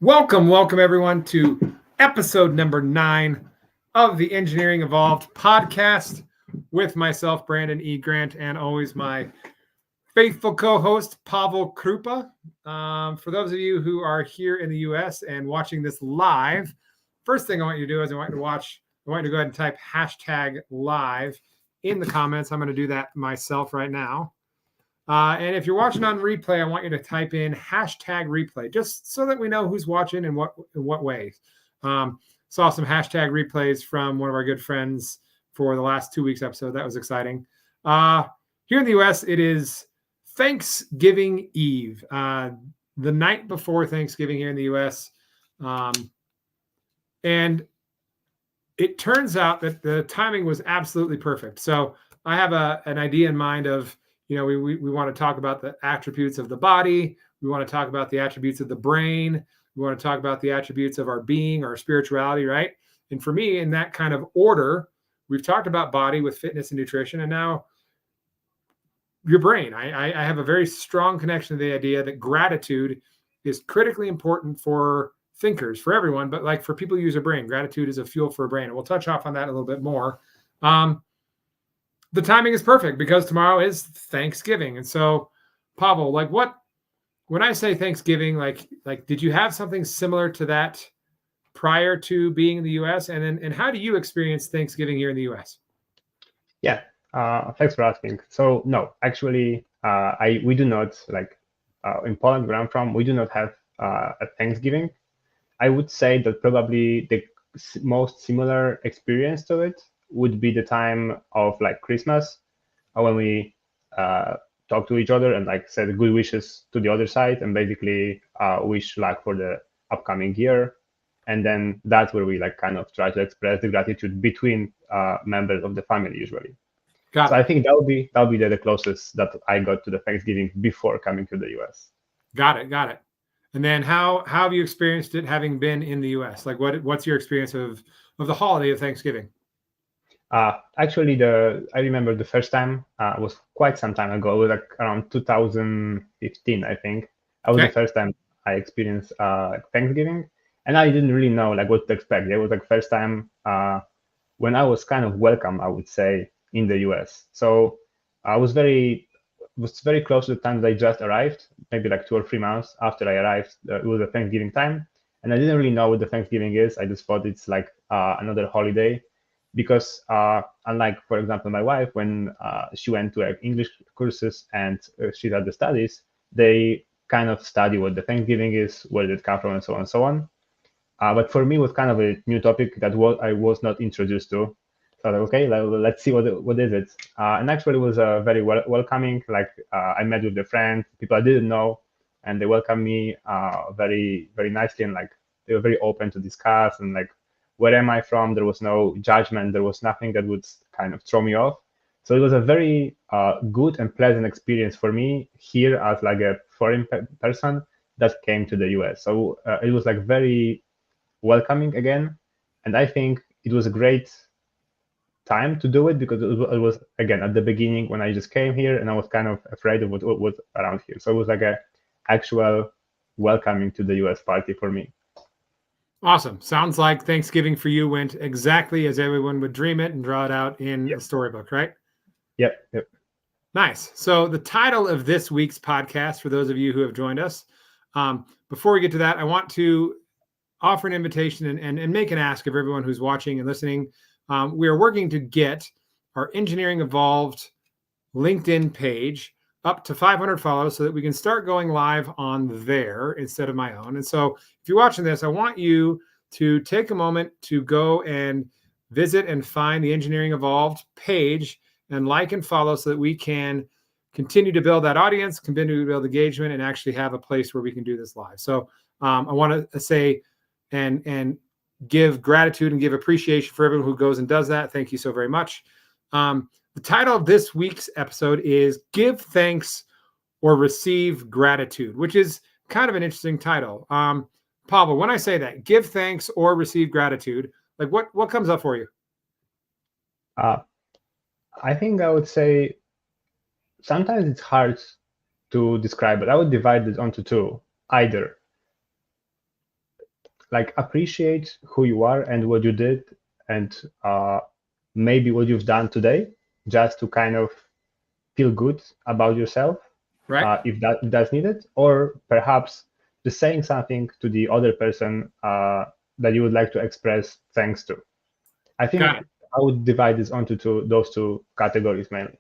Welcome everyone to episode number 9 of the Engineering Evolved podcast with myself, Brandon E. Grant, and always my faithful co-host, Pavel Krupa. For those of you who are here in the U.S. and watching this live, first thing I want you to do is I want you to go ahead and type hashtag live in the comments. I'm going to do that myself right now. And if you're watching on replay, I want you to type in hashtag replay, just so that we know who's watching and what ways. Saw some hashtag replays from one of our good friends for the last 2 weeks episode. That was exciting. Here in the U.S., it is Thanksgiving Eve, the night before Thanksgiving here in the U.S. And it turns out that the timing was absolutely perfect. So I have an idea in mind of, we want to talk about the attributes of the body. We want to talk about the attributes of the brain. We want to talk about the attributes of our being, our spirituality, right? And for me, in that kind of order, we've talked about body with fitness and nutrition, and now your brain. I have a very strong connection to the idea that gratitude is critically important for thinkers, for everyone, but like for people who use a brain, gratitude is a fuel for a brain. And we'll touch off on that a little bit more. The timing is perfect because tomorrow is Thanksgiving. And so, Pavel, when I say Thanksgiving, like, did you have something similar to that prior to being in the U.S.? And how do you experience Thanksgiving here in the U.S.? Yeah, thanks for asking. So no, actually, we do not, in Poland, where I'm from, we do not have a Thanksgiving. I would say that probably the most similar experience to it would be the time of Christmas, when we talk to each other and said good wishes to the other side and basically wish luck for the upcoming year. And then that's where we kind of try to express the gratitude between members of the family usually. Got So it. I think that'll be the closest that I got to the Thanksgiving before coming to the US. Got it. And then how have you experienced it having been in the US? Like what's your experience of the holiday of Thanksgiving? Actually, I remember the first time was quite some time ago. It was around 2015, I think. That was the first time I experienced Thanksgiving, and I didn't really know what to expect. It was first time when I was kind of welcome, I would say, in the US. So I was very close to the time that I just arrived, maybe 2 or 3 months after I arrived. It was a Thanksgiving time, and I didn't really know what the Thanksgiving is. I just thought it's another holiday. Because unlike, for example, my wife, when she went to English courses and she had the studies, they kind of study what the Thanksgiving is, where did it come from, and so on and so on. But for me, it was kind of a new topic that I was not introduced to. So I was okay, let's see what is it. And actually, it was very welcoming. I met with the friends, people I didn't know, and they welcomed me very, very nicely, and they were very open to discuss and where am I from? There was no judgment. There was nothing that would kind of throw me off. So it was a very good and pleasant experience for me here as a foreign person that came to the US. So it was very welcoming again. And I think it was a great time to do it because it was again, at the beginning when I just came here and I was kind of afraid of what was around here. So it was a actual welcoming to the US party for me. Awesome. Sounds like Thanksgiving for you went exactly as everyone would dream it and draw it out in a storybook, right? Yep. Nice. So the title of this week's podcast, for those of you who have joined us, before we get to that, I want to offer an invitation and make an ask of everyone who's watching and listening. We are working to get our Engineering Evolved LinkedIn page up to 500 follows so that we can start going live on there instead of my own. And so if you're watching this, I want you to take a moment to go and visit and find the Engineering Evolved page and like and follow so that we can continue to build that audience, continue to build engagement, and actually have a place where we can do this live. So I want to say and give gratitude and give appreciation for everyone who goes and does that. Thank you so very much. The title of this week's episode is Give Thanks or Receive Gratitude, which is kind of an interesting title. Pavel, when I say that, give thanks or receive gratitude, what comes up for you? I think I would say sometimes it's hard to describe it. I would divide it onto two. Either like appreciate who you are and what you did, and maybe what you've done today, just to kind of feel good about yourself, Right. if that's needed, or perhaps just saying something to the other person that you would like to express thanks to. I Got think it. I would divide this onto those two categories mainly.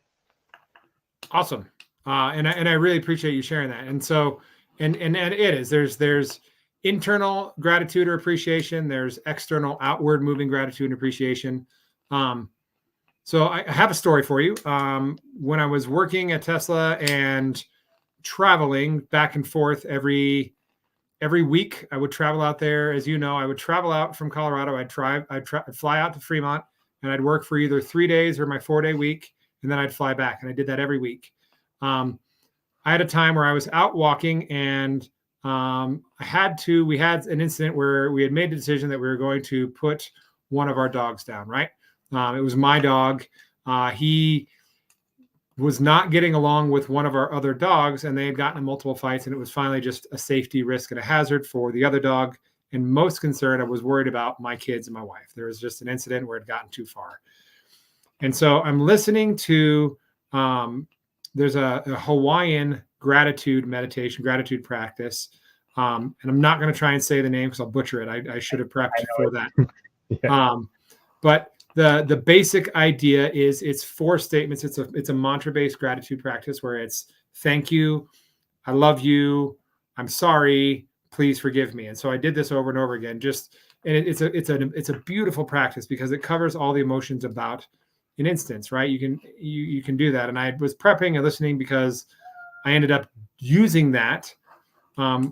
Awesome. And I really appreciate you sharing that. And so, and it is, there's internal gratitude or appreciation. There's external outward moving gratitude and appreciation. So I have a story for you. When I was working at Tesla and traveling back and forth every week, I would travel out there. As you know, I would travel out from Colorado. I'd fly out to Fremont, and I'd work for either 3 days or my 4-day week, and then I'd fly back. And I did that every week. I had a time where I was out walking, and we had an incident where we had made the decision that we were going to put one of our dogs down, right? It was my dog. He was not getting along with one of our other dogs, and they had gotten in multiple fights, and it was finally just a safety risk and a hazard for the other dog. And most concerned, I was worried about my kids and my wife. There was just an incident where it had gotten too far. And so I'm listening to, there's a Hawaiian gratitude meditation, gratitude practice. And I'm not going to try and say the name because I'll butcher it. I should have prepped for that. Yeah. But the basic idea is it's 4 statements. It's a mantra-based gratitude practice where it's thank you, I love you, I'm sorry, please forgive me. And so I did this over and over again. It's a beautiful practice because it covers all the emotions about an instance, right? You can do that. And I was prepping and listening because I ended up using that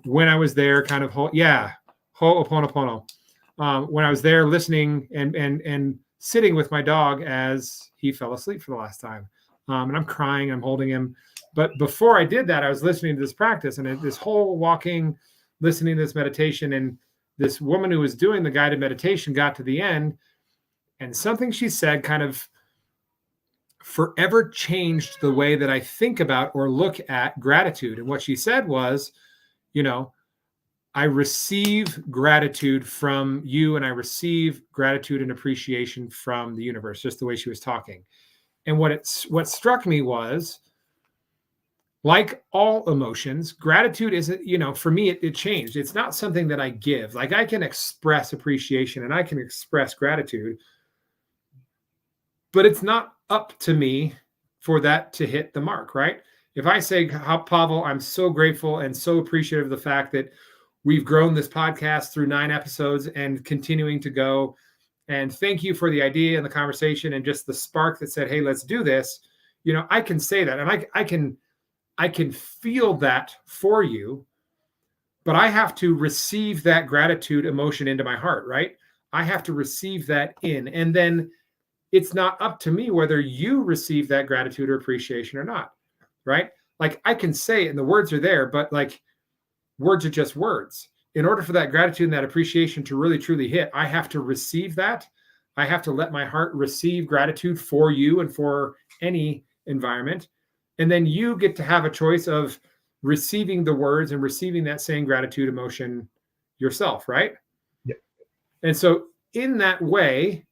when I was there, kind of ho'oponopono. When I was there listening and sitting with my dog as he fell asleep for the last time. And I'm crying, I'm holding him. But before I did that, I was listening to this practice and this whole walking, listening to this meditation. And this woman who was doing the guided meditation got to the end, and something she said kind of forever changed the way that I think about or look at gratitude. And what she said was, I receive gratitude from you, and I receive gratitude and appreciation from the universe, just the way she was talking. And what struck me was, like all emotions, gratitude isn't, for me, it changed. It's not something that I give. Like I can express appreciation and I can express gratitude, but it's not up to me for that to hit the mark, right? If I say, Pavel, I'm so grateful and so appreciative of the fact that we've grown this podcast through 9 episodes and continuing to go. And thank you for the idea and the conversation and just the spark that said, hey, let's do this. I can say that. And I can feel that for you, but I have to receive that gratitude emotion into my heart, right? I have to receive that in. And then it's not up to me whether you receive that gratitude or appreciation or not, right? Like I can say it and the words are there, but like, words are just words. In order for that gratitude and that appreciation to really truly hit, I have to receive that. I have to let my heart receive gratitude for you and for any environment. And then you get to have a choice of receiving the words and receiving that same gratitude emotion yourself, right? Yeah. And so in that way,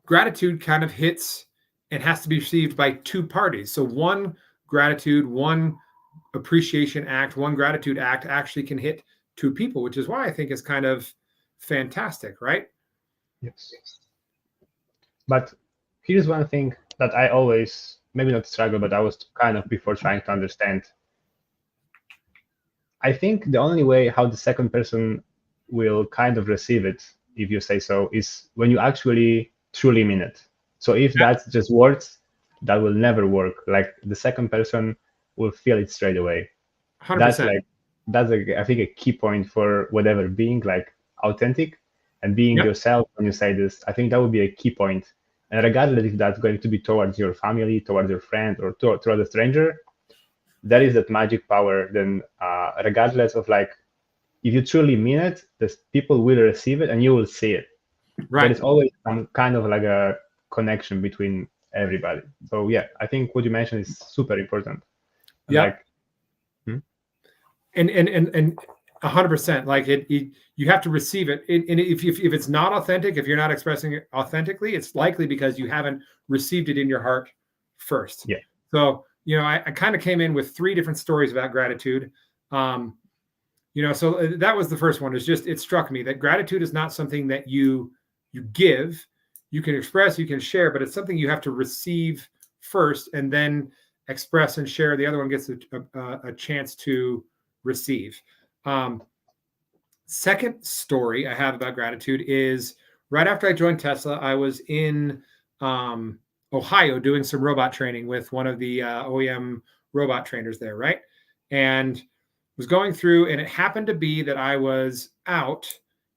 gratitude kind of hits and has to be received by 2 parties. So one gratitude, one appreciation act, one gratitude act actually can hit 2 people, which is why I think it's kind of fantastic, right? Yes. But here's one thing that I always, maybe not struggle, but I was kind of before trying to understand. I think the only way how the second person will kind of receive it, if you say so, is when you actually truly mean it. So if that's just words, that will never work. Like the second person will feel it straight away. 100%. That's I think a key point for whatever, being like authentic and being Yep. yourself when you say this. I think that would be a key point. And regardless if that's going to be towards your family, towards your friend, or towards a stranger, there is that magic power. Then regardless of like, if you truly mean it, the people will receive it and you will see it. Right. There is always some kind of like a connection between everybody. So yeah, I think what you mentioned is super important. And yeah. like, And 100%. Like you have to receive it. And if it's not authentic, if you're not expressing it authentically, it's likely because you haven't received it in your heart first. Yeah. So, I kind of came in with 3 different stories about gratitude. So that was the first one. It struck me that gratitude is not something that you give, you can express, you can share, but it's something you have to receive first and then express and share. The other one gets a chance to receive. Second story I have about gratitude is right after I joined Tesla, I was in Ohio doing some robot training with one of the OEM robot trainers there, right? And was going through, and it happened to be that I was out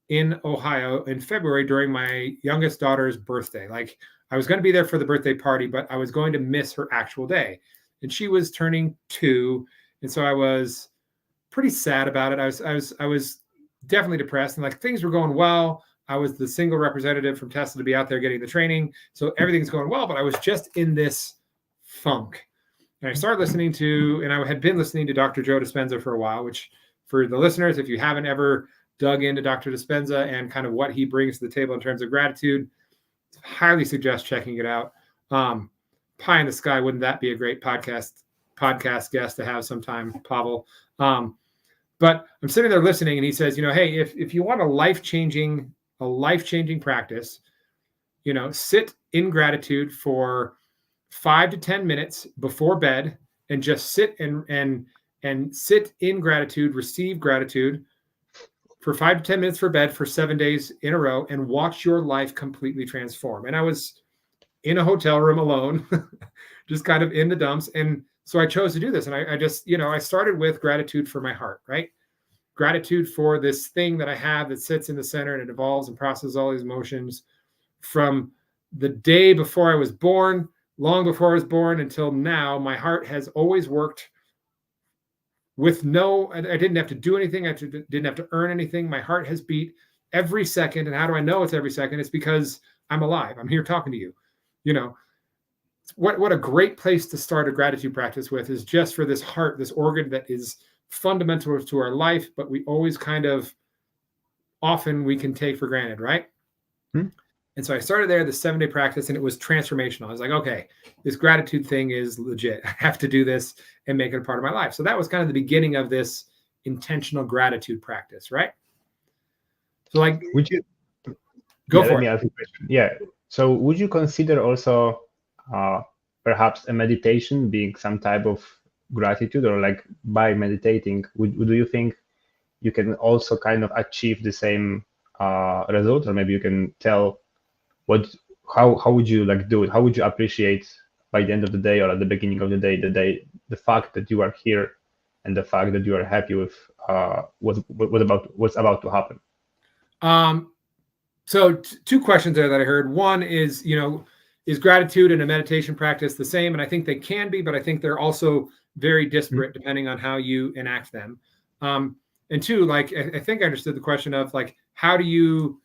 in Ohio in February during my youngest daughter's birthday. Like I was going to be there for the birthday party, but I was going to miss her actual day. And she was turning 2. And so I was pretty sad about it. I was definitely depressed, and like things were going well. I was the single representative from Tesla to be out there getting the training. So everything's going well, but I was just in this funk. And I started listening to, and I had been listening to Dr. Joe Dispenza for a while, which for the listeners, if you haven't ever dug into Dr. Dispenza and kind of what he brings to the table in terms of gratitude, highly suggest checking it out. Pie in the sky, wouldn't that be a great podcast guest to have sometime, Pavel? But I'm sitting there listening, and he says, hey, if you want a life-changing practice, sit in gratitude for 5 to 10 minutes before bed, and just sit and sit in gratitude, receive gratitude for 5 to 10 minutes for bed for 7 days in a row, and watch your life completely transform. And I was in a hotel room alone, just kind of in the dumps. And so I chose to do this. And I just, I started with gratitude for my heart, right? Gratitude for this thing that I have that sits in the center, and it evolves and processes all these emotions from the day before I was born, long before I was born, until now. My heart has always worked with I didn't have to do anything. I didn't have to earn anything. My heart has beat every second. And how do I know it's every second? It's because I'm alive. I'm here talking to you. What a great place to start a gratitude practice with is just for this heart, this organ that is fundamental to our life, but we always often we can take for granted, right? And so I started there, the 7-day practice, and it was transformational. I was like, okay, this gratitude thing is legit. I have to do this and make it a part of my life. So that was kind of the beginning of this intentional gratitude practice, right? So like, would you go for it? Let me ask you a question. Yeah. So would you consider also perhaps a meditation being some type of gratitude, or like by meditating, do you think you can also kind of achieve the same result, or maybe you can tell how would you like do it? How would you appreciate by the end of the day or at the beginning of the day, the fact that you are here and the fact that you are happy with what's about to happen? So 2 questions there that I heard. One is, is gratitude and a meditation practice the same? And I think they can be, but I think they're also very disparate depending on how you enact them. And 2, like, I think I understood the question of like, how do you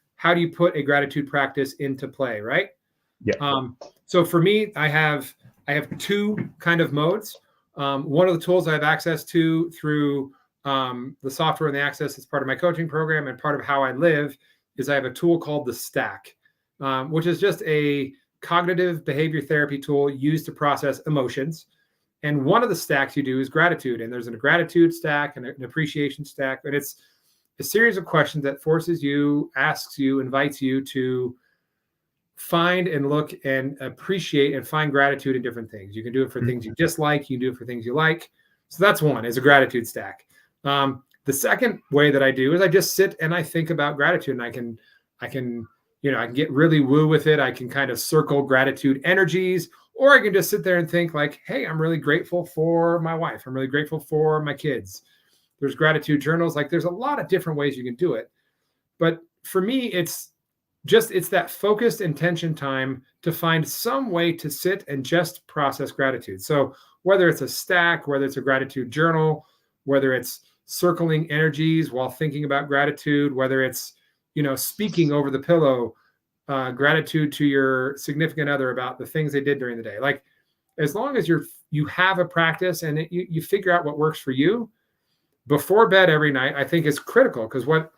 put a gratitude practice into play, right? Yeah. So for me, I have 2 kind of modes. One of the tools I have access to through the software and the access as part of my coaching program, and part of how I live, is I have a tool called the Stack, which is just a cognitive behavior therapy tool used to process emotions. And one of the stacks you do is gratitude. And there's a gratitude stack and an appreciation stack. And it's a series of questions that forces you, asks you, invites you to find and look and appreciate and find gratitude in different things. You can do it for things you dislike. You can do it for things you like. So that's one, is a gratitude stack. The second way that I do is I just sit and I think about gratitude, and I can get really woo with it. I can kind of circle gratitude energies, or I can just sit there and think like, hey, I'm really grateful for my wife. I'm really grateful for my kids. There's gratitude journals. Like, there's a lot of different ways you can do it. But for me, it's that focused intention time to find some way to sit and just process gratitude. So whether it's a stack, whether it's a gratitude journal, whether it's circling energies while thinking about gratitude, whether it's, speaking over the pillow, gratitude to your significant other about the things they did during the day. Like, as long as you have a practice and you figure out what works for you, before bed every night, I think is critical, because what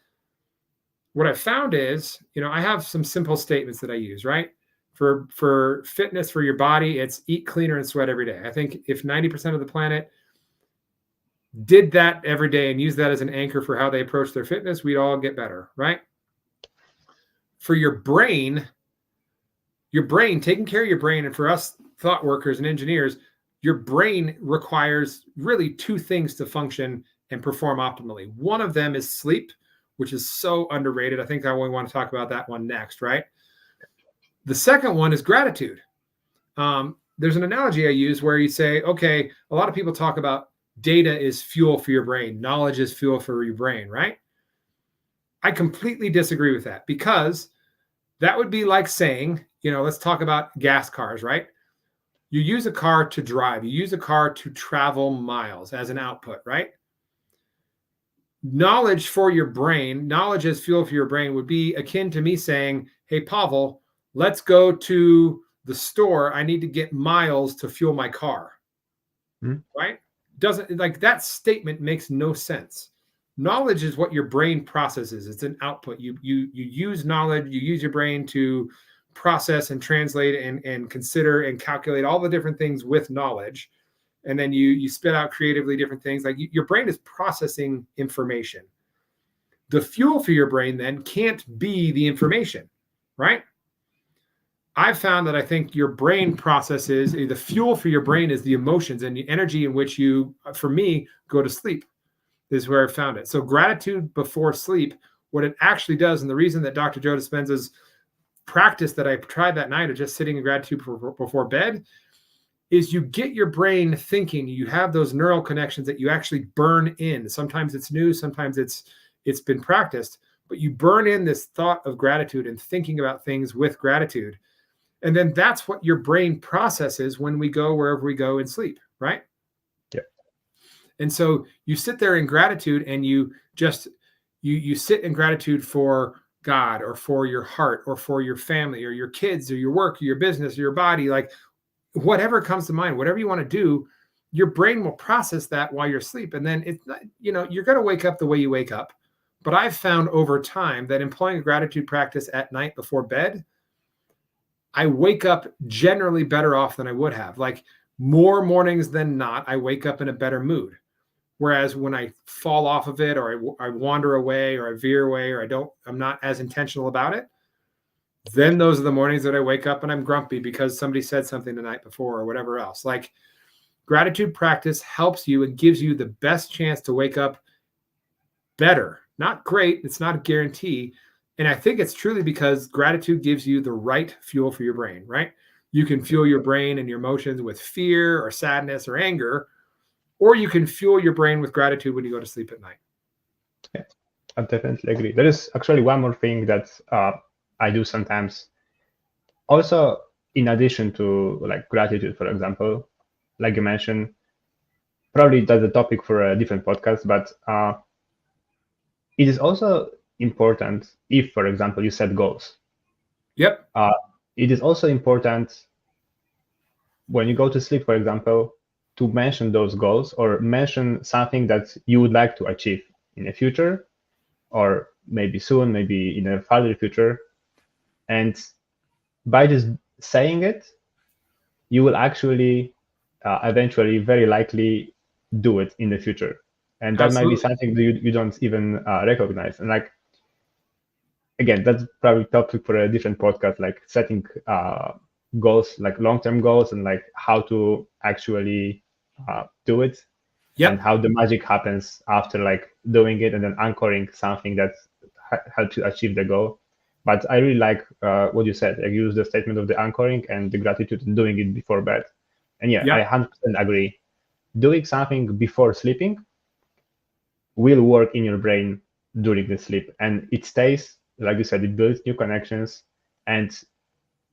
I found is, I have some simple statements that I use, right? For fitness, for your body, it's eat cleaner and sweat every day. I think if 90% of the planet did that every day and use that as an anchor for how they approach their fitness, we'd all get better, right? For your brain, taking care of your brain, and for us thought workers and engineers, your brain requires really two things to function and perform optimally. One of them is sleep, which is so underrated. I think I only want to talk about that one next, right? The second one is gratitude. There's an analogy I use where you say, okay, a lot of people talk about data is fuel for your brain. Knowledge is fuel for your brain, right? I completely disagree with that, because that would be like saying, let's talk about gas cars, right? You use a car to drive. You use a car to travel miles as an output, right? Knowledge for your brain, knowledge as fuel for your brain would be akin to me saying, hey, Pavel, let's go to the store. I need to get miles to fuel my car, right? Doesn't, like, that statement makes no sense. Knowledge is what your brain processes. It's an output. You use knowledge, you use your brain to process and translate and consider and calculate all the different things with knowledge. And then you spit out creatively different things. Like, your brain is processing information. The fuel for your brain then can't be the information, right? I've found that I think your brain processes, the fuel for your brain is the emotions and the energy in which you, for me, go to sleep, is where I found it. So gratitude before sleep, what it actually does, and the reason that Dr. Joe Dispenza's practice that I tried that night of just sitting in gratitude before bed, is you get your brain thinking. You have those neural connections that you actually burn in. Sometimes it's new, sometimes it's been practiced, but you burn in this thought of gratitude and thinking about things with gratitude. And then that's what your brain processes when we go wherever we go and sleep, right? Yeah. And so you sit there in gratitude, and you sit in gratitude for God, or for your heart, or for your family, or your kids, or your work, or your business, or your body, like whatever comes to mind, whatever you want to do, your brain will process that while you're asleep. And then it's not, you're going to wake up the way you wake up. But I've found over time that employing a gratitude practice at night before bed, I wake up generally better off than I would have. Like, more mornings than not, I wake up in a better mood. Whereas when I fall off of it, or I wander away, or I veer away, or I'm not as intentional about it, then those are the mornings that I wake up and I'm grumpy because somebody said something the night before, or whatever else. Like, gratitude practice helps you and gives you the best chance to wake up better. Not great. It's not a guarantee. And I think it's truly because gratitude gives you the right fuel for your brain, right? You can fuel your brain and your emotions with fear or sadness or anger, or you can fuel your brain with gratitude when you go to sleep at night. Yeah, I definitely agree. There is actually one more thing that I do sometimes. Also, in addition to like gratitude, for example, like you mentioned, probably that's a topic for a different podcast, but it is also important if, for example, you set goals. Yep. It is also important when you go to sleep, for example, to mention those goals, or mention something that you would like to achieve in the future, or maybe soon, maybe in a farther future. And by just saying it, you will actually eventually, very likely, do it in the future. And that Absolutely. might be something that you don't even recognize. And like, again, that's probably topic for a different podcast, like setting goals, like long-term goals, and like how to actually do it. Yep. And how the magic happens after like doing it and then anchoring something that helps you achieve the goal. But I really like what you said. I use the statement of the anchoring and the gratitude and doing it before bed. And yeah, I 100% agree. Doing something before sleeping will work in your brain during the sleep, and it stays, like you said, it builds new connections, and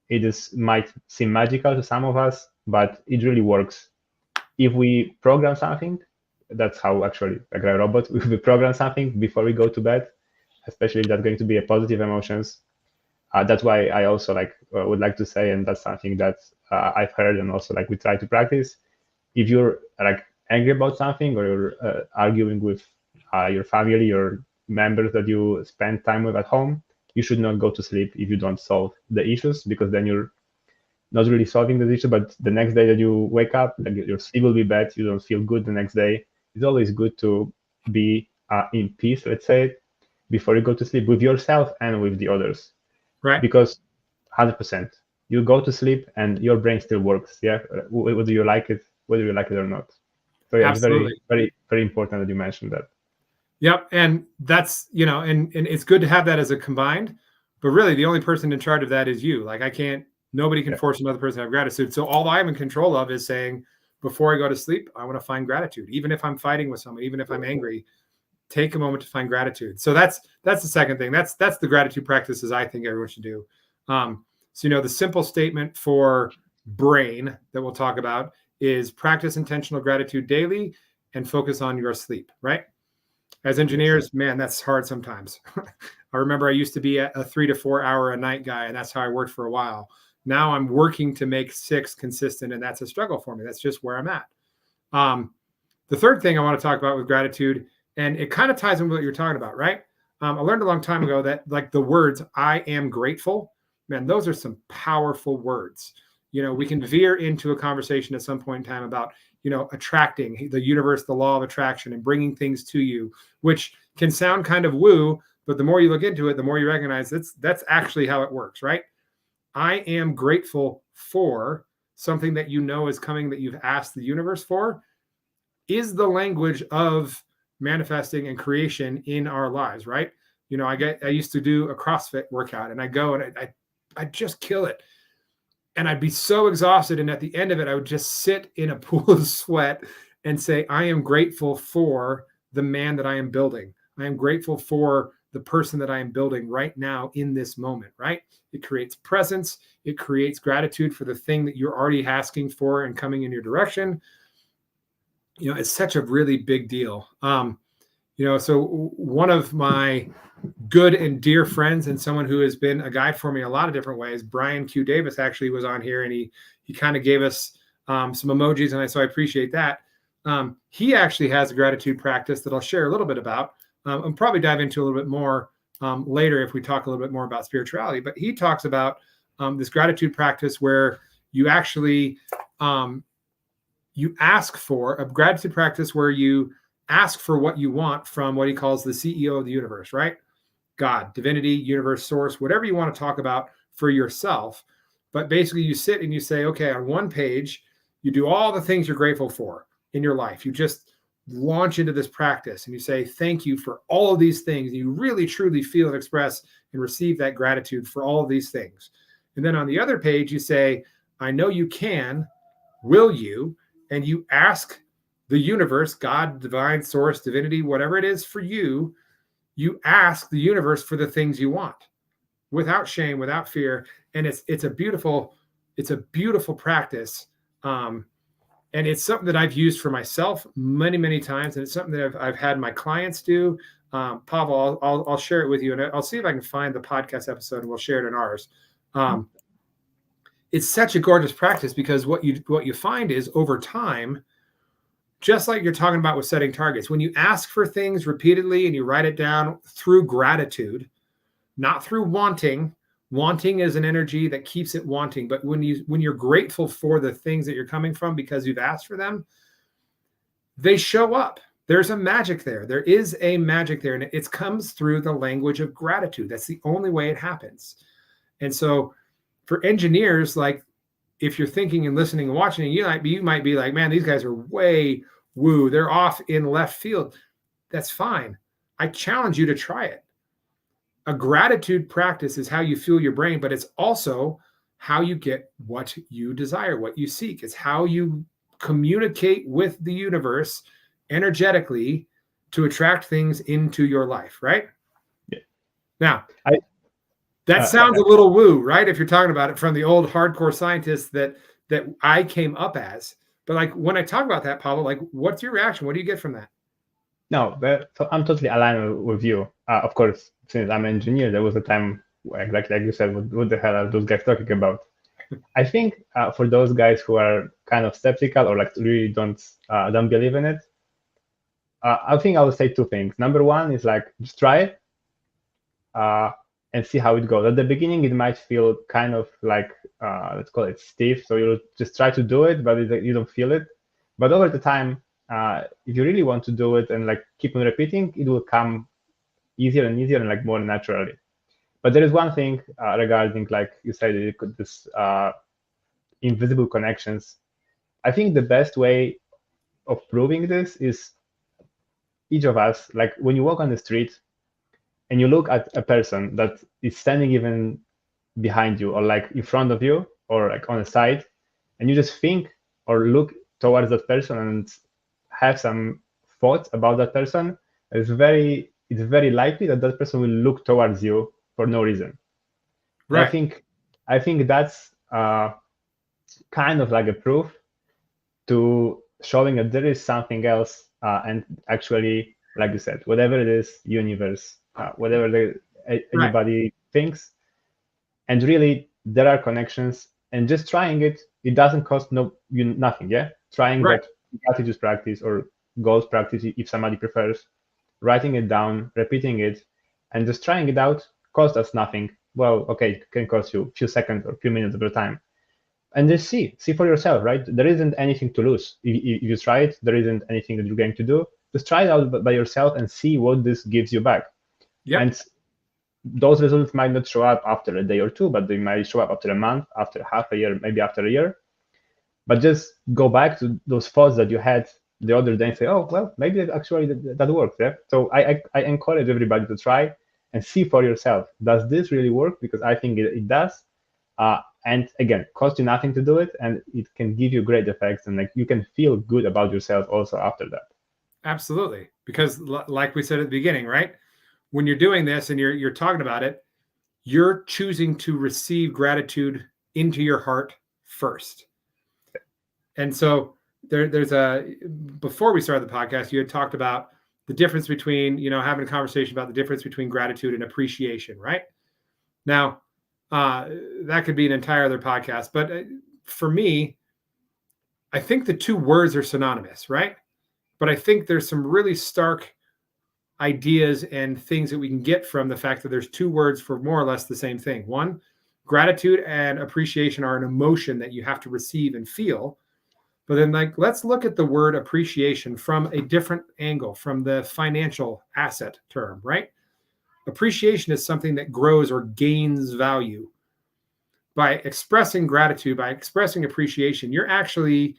it might seem magical to some of us, but it really works. If we program something, that's how actually, like a robot, if we program something before we go to bed, especially if that's going to be a positive emotions. That's why I also would like to say, and that's something that I've heard and also like we try to practice. If you're like angry about something, or you're arguing with your family, your members that you spend time with at home, you should not go to sleep if you don't solve the issues, because then you're not really solving the issue. But the next day that you wake up, like, your sleep will be bad. You don't feel good the next day. It's always good to be in peace, let's say, before you go to sleep, with yourself and with the others. Right. Because 100%, you go to sleep and your brain still works. Yeah, whether you like it or not. So yeah, Absolutely. it's very, very, very important that you mentioned that. Yep. And that's, and it's good to have that as a combined, but really the only person in charge of that is you. Like nobody can force another person to have gratitude. So all I'm in control of is saying, before I go to sleep, I want to find gratitude. Even if I'm fighting with someone, even if I'm angry, take a moment to find gratitude. So that's the second thing. That's the gratitude practices I think everyone should do. So, the simple statement for brain that we'll talk about is practice intentional gratitude daily and focus on your sleep, right? As engineers, man, that's hard sometimes. I remember I used to be a 3 to 4 hour a night guy, and that's how I worked for a while. Now I'm working to make 6 consistent, and that's a struggle for me. That's just where I'm at. The third thing I want to talk about with gratitude, and it kind of ties in with what you're talking about, right? I learned a long time ago that, like, the words "I am grateful," man, those are some powerful words. We can veer into a conversation at some point in time about, attracting the universe, the law of attraction, and bringing things to you, which can sound kind of woo, but the more you look into it, the more you recognize that's actually how it works, right? I am grateful for something that is coming, that you've asked the universe for, is the language of manifesting and creation in our lives, right? I used to do a CrossFit workout, and I go and I just kill it. And I'd be so exhausted. And at the end of it, I would just sit in a pool of sweat and say, I am grateful for the man that I am building. I am grateful for the person that I am building right now in this moment, right? It creates presence. It creates gratitude for the thing that you're already asking for and coming in your direction. It's such a really big deal. So one of my good and dear friends, and someone who has been a guide for me in a lot of different ways, Brian Q. Davis, actually was on here, and he kind of gave us some emojis, and so I appreciate that. He actually has a gratitude practice that I'll share a little bit about, and probably dive into a little bit more later if we talk a little bit more about spirituality. But he talks about this gratitude practice where you actually you ask for a gratitude practice where you ask for what you want from what he calls the CEO of the universe, right? God, divinity, universe, source, whatever you want to talk about for yourself. But basically you sit and you say, okay, on one page, you do all the things you're grateful for in your life. You just launch into this practice and you say, thank you for all of these things. And you really, truly feel and express and receive that gratitude for all of these things. And then on the other page, you say, I know you can, will you? And you ask the universe, God, divine source, divinity, whatever it is for you, you ask the universe for the things you want without shame, without fear. And it's a beautiful practice. And it's something that I've used for myself many, many times. And it's something that I've had my clients do. Pavel, I'll share it with you, and I'll see if I can find the podcast episode, and we'll share it in ours. It's such a gorgeous practice, because what you find is, over time, just like you're talking about with setting targets, when you ask for things repeatedly and you write it down through gratitude, not through wanting. Wanting is an energy that keeps it wanting. But when you're grateful for the things that you're coming from because you've asked for them, they show up. There's a magic there. There is a magic there. And it comes through the language of gratitude. That's the only way it happens. And so for engineers, like, if you're thinking and listening and watching, you might be like, man, these guys are way woo. They're off in left field. That's fine. I challenge you to try it. A gratitude practice is how you fuel your brain, but it's also how you get what you desire, what you seek. It's how you communicate with the universe energetically to attract things into your life, right? Yeah. Now, that sounds a little woo, right? If you're talking about it from the old hardcore scientists that I came up as. But like, when I talk about that, Pavel, like, what's your reaction? What do you get from that? No, so I'm totally aligned with you. Of course, since I'm an engineer, there was a time where, exactly like you said, what the hell are those guys talking about? I think for those guys who are kind of skeptical, or like really don't believe in it, I think I would say two things. Number one is like, just try it and see how it goes. At the beginning, it might feel kind of like, let's call it stiff. So you'll just try to do it, but you don't feel it. But over the time, if you really want to do it and like keep on repeating, it will come easier and easier and like more naturally. But there is one thing regarding, like you said, this invisible connections. I think the best way of proving this is each of us, like when you walk on the street and you look at a person that is standing even behind you or like in front of you or like on the side, and you just think or look towards that person and have some thoughts about that person, it's very likely that that person will look towards you for no reason. Right. I think that's kind of like a proof to showing that there is something else, and actually, like you said, whatever it is, universe, whatever anybody thinks, and really there are connections. And just trying it doesn't cost nothing. Yeah, trying Right. that gratitude practice or goals practice, if somebody prefers, writing it down, repeating it, and just trying it out costs us nothing. Well, okay, it can cost you a few seconds or a few minutes of your time. And just see for yourself, right? There isn't anything to lose. If you try it, there isn't anything that you're going to do. Just try it out by yourself and see what this gives you back. Yep. And those results might not show up after a day or two, but they might show up after a month, after half a year, maybe after a year. But just go back to those thoughts that you had the other day and say, oh, well, maybe actually that works. Yeah. So I encourage everybody to try and see for yourself, does this really work? Because I think it does. And again, cost you nothing to do it, and it can give you great effects, and like you can feel good about yourself also after that. Absolutely, because like we said at the beginning, right? When you're doing this and you're talking about it, you're choosing to receive gratitude into your heart first. And so there's before we started the podcast, you had talked about the difference between, having a conversation about the difference between gratitude and appreciation, right? Now, that could be an entire other podcast, but for me, I think the two words are synonymous, right? But I think there's some really stark ideas and things that we can get from the fact that there's two words for more or less the same thing. One, gratitude and appreciation are an emotion that you have to receive and feel. But then, let's look at the word appreciation from a different angle, from the financial asset term, right? Appreciation is something that grows or gains value. By expressing gratitude, by expressing appreciation, you're actually,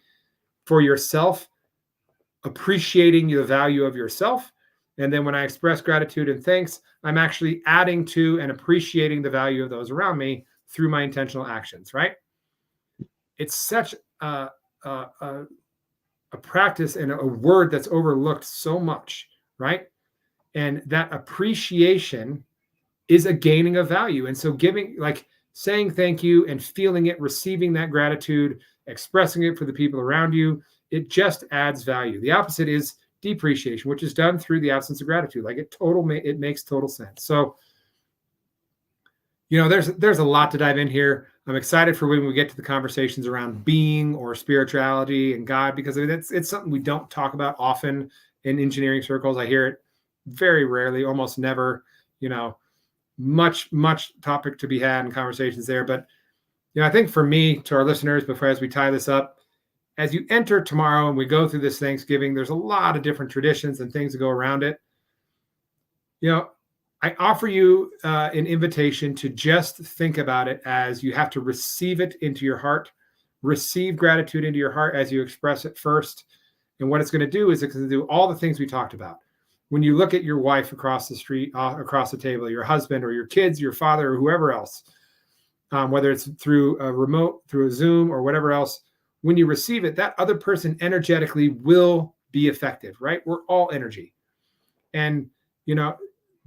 for yourself, appreciating the value of yourself. And then when I express gratitude and thanks, I'm actually adding to and appreciating the value of those around me through my intentional actions, right? It's such a practice and a word that's overlooked so much, right? And that appreciation is a gaining of value. And so saying thank you and feeling it, receiving that gratitude, expressing it for the people around you, it just adds value. The opposite is depreciation, which is done through the absence of gratitude. It makes total sense. So, there's a lot to dive in here. I'm excited for when we get to the conversations around being or spirituality and God, because it's something we don't talk about often in engineering circles. I hear it very rarely, almost never, much topic to be had in conversations there. But, I think for me, to our listeners, as we tie this up, as you enter tomorrow and we go through this Thanksgiving, there's a lot of different traditions and things that go around it. I offer you an invitation to just think about it as you have to receive it into your heart, receive gratitude into your heart as you express it first. And what it's going to do is it's going to do all the things we talked about. When you look at your wife across the street, across the table, your husband or your kids, your father or whoever else, whether it's through a remote, through a Zoom or whatever else, when you receive it, that other person energetically will be affected, right? We're all energy. And,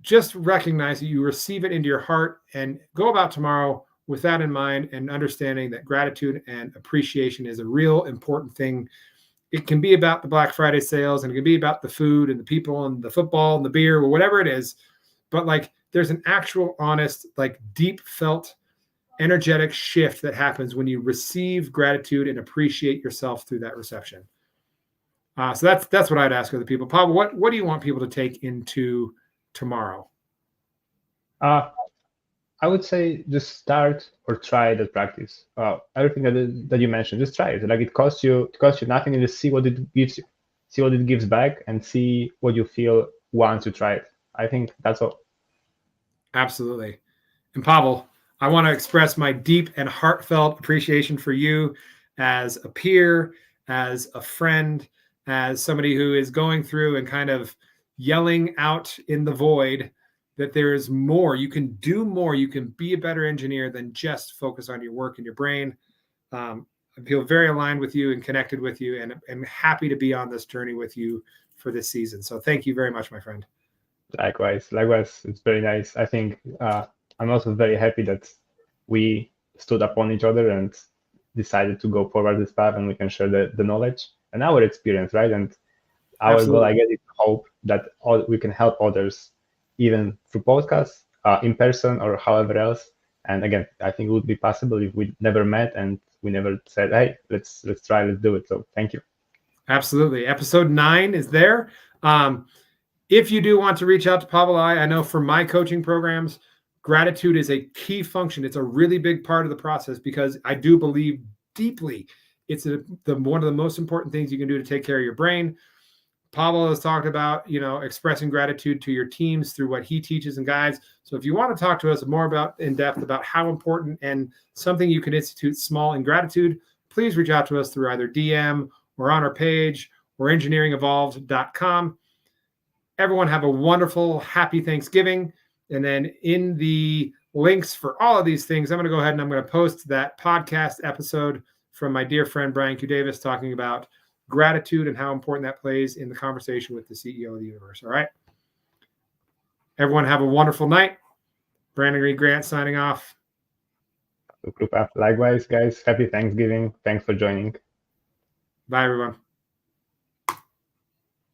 just recognize that you receive it into your heart and go about tomorrow with that in mind and understanding that gratitude and appreciation is a real important thing. It can be about the Black Friday sales and it can be about the food and the people and the football and the beer or whatever it is. But there's an actual honest, deep felt energetic shift that happens when you receive gratitude and appreciate yourself through that reception. So that's what I'd ask other people. Pavel, what do you want people to take into tomorrow? I would say just start or try that practice. Everything that you mentioned, just try it. Like it costs you nothing, and just see what it gives you, see what it gives back, and see what you feel once you try it. I think that's all. Absolutely. And Pavel, I want to express my deep and heartfelt appreciation for you as a peer, as a friend, as somebody who is going through and kind of yelling out in the void that there is more. You can do more. You can be a better engineer than just focus on your work and your brain. I feel very aligned with you and connected with you, and happy to be on this journey with you for this season. So thank you very much, my friend. Likewise. It's very nice. I think I'm also very happy that we stood upon each other and decided to go forward this path, and we can share the knowledge and our experience, right? And our goal, I guess, is to hope that we can help others, even through podcasts, in person, or however else. And again, I think it would be possible if we never met and we never said, "Hey, let's try, let's do it." So thank you. Absolutely. Episode 9 is there. If you do want to reach out to Pavel, I know for my coaching programs, gratitude is a key function. It's a really big part of the process because I do believe deeply it's one of the most important things you can do to take care of your brain. Pavel has talked about, expressing gratitude to your teams through what he teaches and guides. So if you want to talk to us more in depth about how important and something you can institute small in gratitude, please reach out to us through either DM or on our page or engineeringevolved.com. Everyone have a wonderful, happy Thanksgiving. And then in the links for all of these things, I'm going to go ahead and I'm going to post that podcast episode from my dear friend, Brian Q. Davis, talking about gratitude and how important that plays in the conversation with the CEO of the universe. All right. Everyone have a wonderful night. Brandon Reed Grant signing off. Likewise, guys. Happy Thanksgiving. Thanks for joining. Bye, everyone.